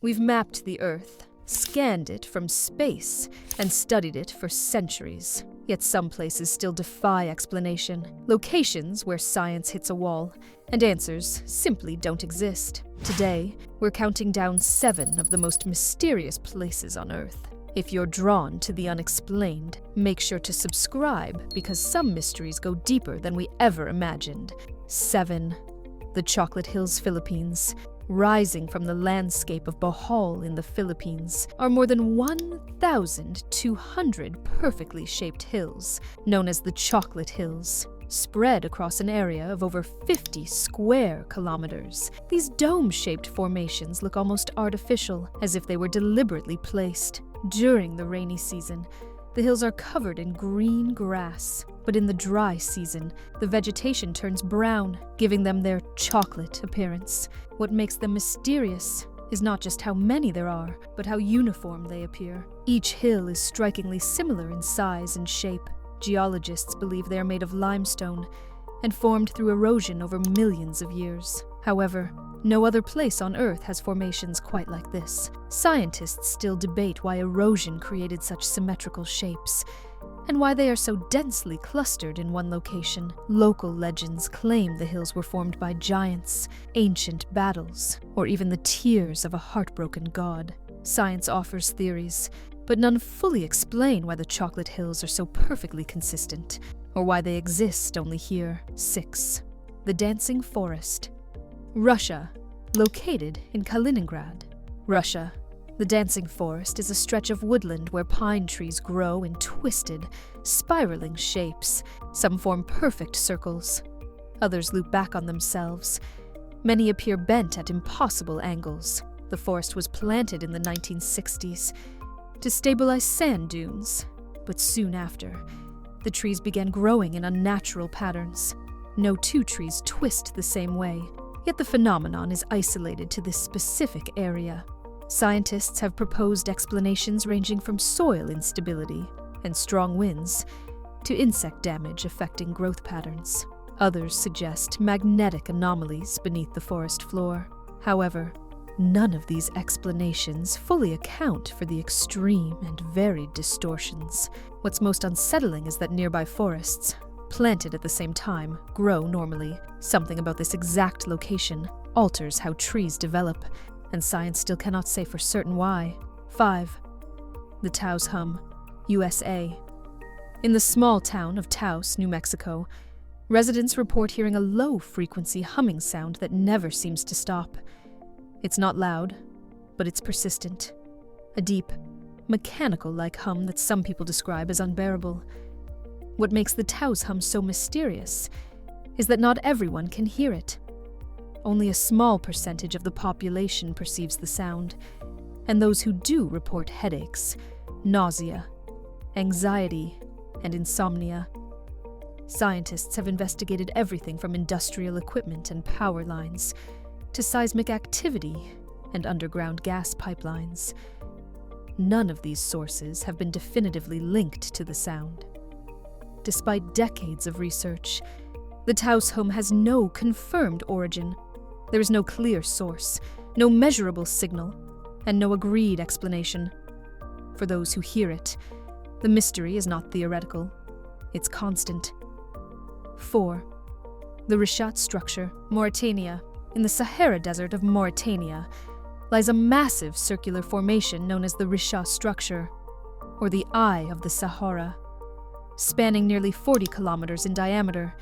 We've mapped the Earth, scanned it from space, and studied it for centuries. Yet some places still defy explanation, locations where science hits a wall, and answers simply don't exist. Today, we're counting down 7 of the most mysterious places on Earth. If you're drawn to the unexplained, make sure to subscribe because some mysteries go deeper than we ever imagined. 7. The Chocolate Hills, Philippines. Rising from the landscape of Bohol in the Philippines are more than 1,200 perfectly shaped hills, known as the Chocolate Hills, spread across an area of over 50 square kilometers. These dome-shaped formations look almost artificial, as if they were deliberately placed. During the rainy season, the hills are covered in green grass, but in the dry season, the vegetation turns brown, giving them their chocolate appearance. What makes them mysterious is not just how many there are, but how uniform they appear. Each hill is strikingly similar in size and shape. Geologists believe they are made of limestone and formed through erosion over millions of years. However, no other place on Earth has formations quite like this. Scientists still debate why erosion created such symmetrical shapes, and why they are so densely clustered in one location. Local legends claim the hills were formed by giants, ancient battles, or even the tears of a heartbroken god. Science offers theories, but none fully explain why the Chocolate Hills are so perfectly consistent, or why they exist only here. 6. The Dancing Forest. Russia, located in Kaliningrad. Russia. The Dancing Forest is a stretch of woodland where pine trees grow in twisted, spiraling shapes. Some form perfect circles. Others loop back on themselves. Many appear bent at impossible angles. The forest was planted in the 1960s to stabilize sand dunes, but soon after, the trees began growing in unnatural patterns. No 2 trees twist the same way, yet the phenomenon is isolated to this specific area. Scientists have proposed explanations ranging from soil instability and strong winds to insect damage affecting growth patterns. Others suggest magnetic anomalies beneath the forest floor. However, none of these explanations fully account for the extreme and varied distortions. What's most unsettling is that nearby forests, planted at the same time, grow normally. Something about this exact location alters how trees develop, and science still cannot say for certain why. 5. The Taos Hum, USA. In the small town of Taos, New Mexico, residents report hearing a low-frequency humming sound that never seems to stop. It's not loud, but it's persistent. A deep, mechanical-like hum that some people describe as unbearable. What makes the Taos Hum so mysterious is that not everyone can hear it. Only a small percentage of the population perceives the sound, and those who do report headaches, nausea, anxiety, and insomnia. Scientists have investigated everything from industrial equipment and power lines to seismic activity and underground gas pipelines. None of these sources have been definitively linked to the sound. Despite decades of research, the Taos Hum has no confirmed origin. There is no clear source, no measurable signal, and no agreed explanation. For those who hear it, the mystery is not theoretical, it's constant. 4. The Richat Structure, Mauritania. In the Sahara Desert of Mauritania lies a massive circular formation known as the Richat Structure, or the Eye of the Sahara. Spanning nearly 40 kilometers in diameter,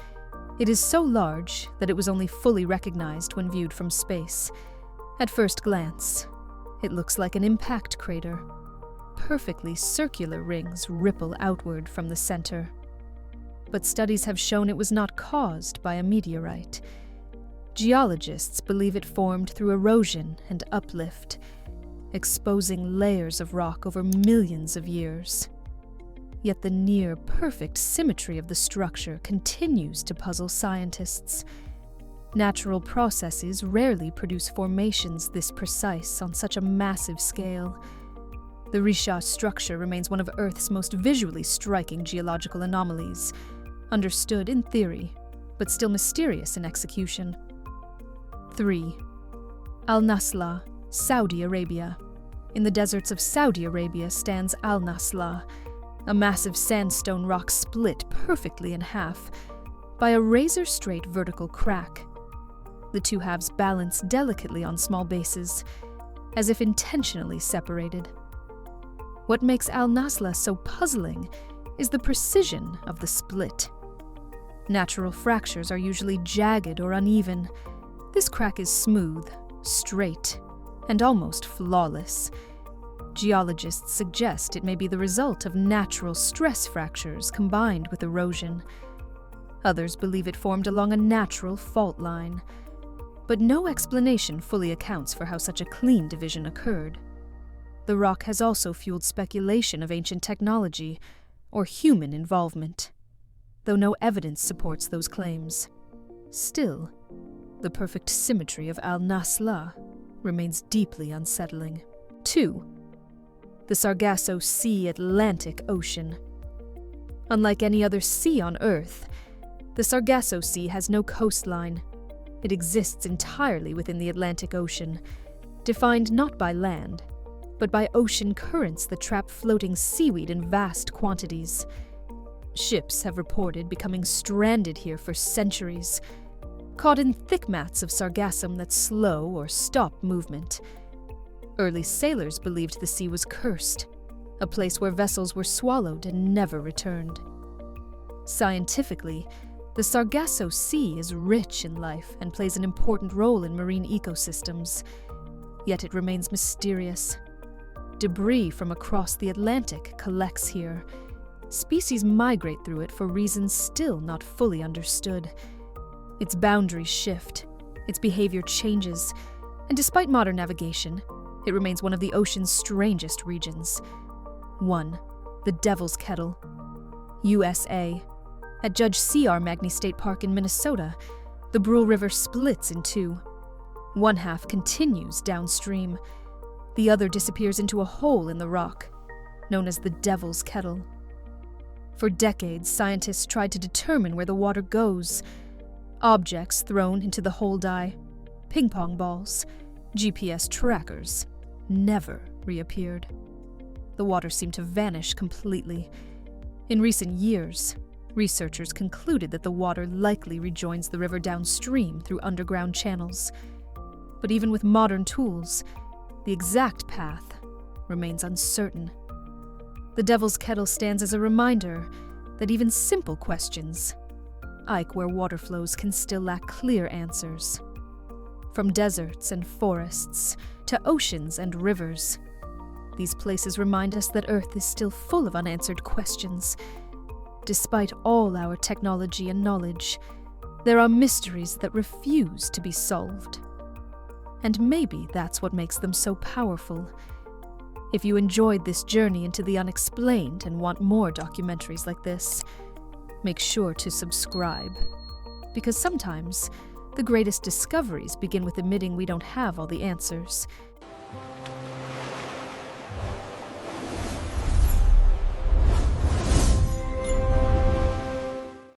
it is so large that it was only fully recognized when viewed from space. At first glance, it looks like an impact crater. Perfectly circular rings ripple outward from the center. But studies have shown it was not caused by a meteorite. Geologists believe it formed through erosion and uplift, exposing layers of rock over millions of years. Yet the near-perfect symmetry of the structure continues to puzzle scientists. Natural processes rarely produce formations this precise on such a massive scale. The Richat Structure remains one of Earth's most visually striking geological anomalies, understood in theory, but still mysterious in execution. 3. Al-Naslaa, Saudi Arabia. In the deserts of Saudi Arabia stands Al-Naslaa, a massive sandstone rock split perfectly in half by a razor-straight vertical crack. The two halves balance delicately on small bases, as if intentionally separated. What makes Al-Naslaa so puzzling is the precision of the split. Natural fractures are usually jagged or uneven. This crack is smooth, straight, and almost flawless. Geologists suggest it may be the result of natural stress fractures combined with erosion. Others believe it formed along a natural fault line, but no explanation fully accounts for how such a clean division occurred. The rock has also fueled speculation of ancient technology or human involvement, though no evidence supports those claims. Still, the perfect symmetry of Al-Naslaa remains deeply unsettling. 2. The Sargasso Sea Atlantic Ocean. Unlike any other sea on Earth, the Sargasso Sea has no coastline. It exists entirely within the Atlantic Ocean, defined not by land, but by ocean currents that trap floating seaweed in vast quantities. Ships have reported becoming stranded here for centuries, caught in thick mats of sargassum that slow or stop movement. Early sailors believed the sea was cursed, a place where vessels were swallowed and never returned. Scientifically, the Sargasso Sea is rich in life and plays an important role in marine ecosystems, yet it remains mysterious. Debris from across the Atlantic collects here. Species migrate through it for reasons still not fully understood. Its boundaries shift, its behavior changes, and despite modern navigation, it remains one of the ocean's strangest regions. 1. The Devil's Kettle, USA. At Judge C.R. Magny State Park in Minnesota, the Brule River splits in two. One half continues downstream. The other disappears into a hole in the rock, known as the Devil's Kettle. For decades, scientists tried to determine where the water goes. Objects thrown into the hole die, ping pong balls, GPS trackers, never reappeared. The water seemed to vanish completely. In recent years, researchers concluded that the water likely rejoins the river downstream through underground channels. But even with modern tools, the exact path remains uncertain. The Devil's Kettle stands as a reminder that even simple questions, like where water flows, can still lack clear answers. From deserts and forests to oceans and rivers, these places remind us that Earth is still full of unanswered questions. Despite all our technology and knowledge, there are mysteries that refuse to be solved. And maybe that's what makes them so powerful. If you enjoyed this journey into the unexplained and want more documentaries like this, make sure to subscribe. Because sometimes, the greatest discoveries begin with admitting we don't have all the answers.